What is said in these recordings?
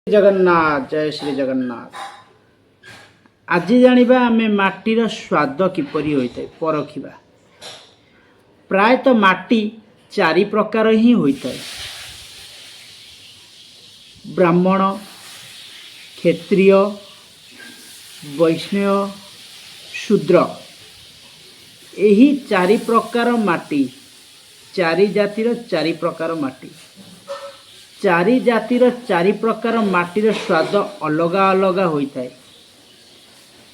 जगन्नाथ जय श्री जगन्नाथ। आज जानिबा आमे माटीर स्वाद किपरि होइते परखिबा। प्रायतः माटी चारि प्रकार ही होइते। ब्राह्मण, क्षत्रिय, वैष्णव, शूद्र, यही चारि प्रकार माटी, चारि जातिर चारि प्रकार माटी। चारि जातिर चारि प्रकार माटीर स्वाद अलगा अलगा होता है।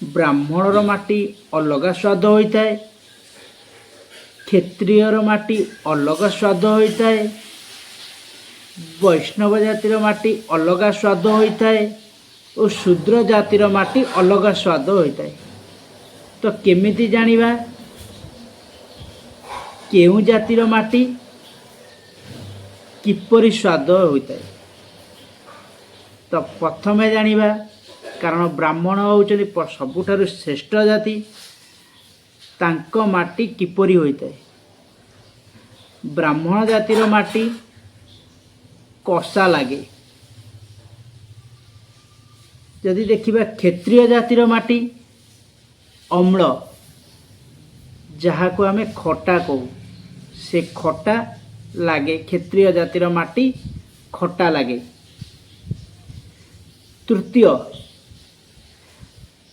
ब्राह्मणर माटी अलगा स्वाद होता है, क्षत्रियर माटी अलगा स्वाद होता है, वैष्णव जातिर माटी अलगा स्वाद होता है और शूद्र जातिर माटी अलगा स्वाद होता है। तो केमिति जानिबा केउ जातिर माटी किपरि स्वाद होता है? तो प्रथम जानिबा, कारण ब्राह्मण होउचନ୍ତି सबुठारु श्रेष्ठ जाति, तांको माटी किपरि होता है। ब्राह्मण जातिर माटी कषा लागे। जदि देखिबा क्षत्रिय जातिर माटी अम्ल, जहाँ को आमे खटा कहू, से खटा लागे। क्षत्रिय जातिर माटी खटा लागे।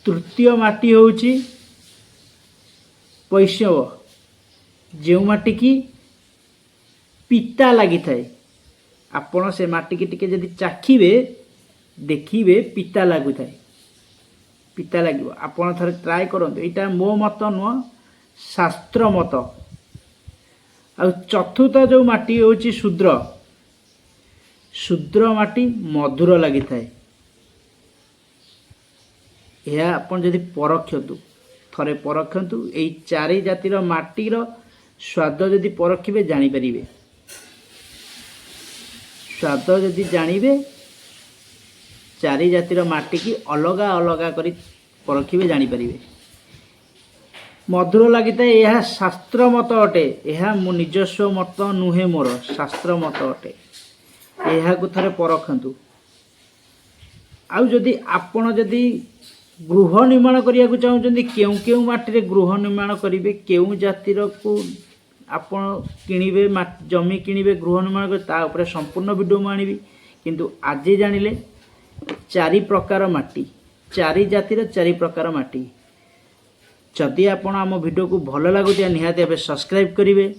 तृतीय माटी होउची वैष्णव, जो माटी की पिता लगी थाए। आपण से माटी की टिके जदि चाखिबे देखिबे पिता लागु थाए, पिता लागिबो। आपण थरे ट्राई करंतु, एटा मो मत नुह, शास्त्र मत। आ चतुर्थ जो माटी होची शूद्र, शूद्र माटी मधुर लगी थाए। यह आपण जदि परखंतु, थरे परखंतु, एई चारि जातिर माटीर स्वाद जदि परखिबे जानि परिबे। स्वाद जदि जानिबे, चारि जातिर माटी की अलगा अलगा करी परखिबे जानि परिबे। मधुर लगी था, यह शास्त्र मत अटे। यह मो निजस्व मत नुहे, मोर शास्त्र मत अटे। यह को थरे परखंतु। आउ जदि आपण जदि गृह निर्माण करिया को चाहुचंदी, केउ केउ माटी रे गृह निर्माण करिवे, केउ जातिर को आपण किनिबे, जमी किनिबे, गृह निर्माण कर, ता ऊपर संपूर्ण वीडियो म आनिबी। किंतु आज जानिले चारि प्रकार माटी, चारि जातिर चारि प्रकार माटी। जदि आपण आम वीडियो को भल लगुच निहाती भावे सब्सक्राइब करेंगे,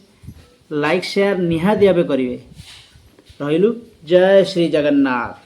लाइक शेयर निहाती भावे करेंगे। रहिलु, जय श्री जगन्नाथ।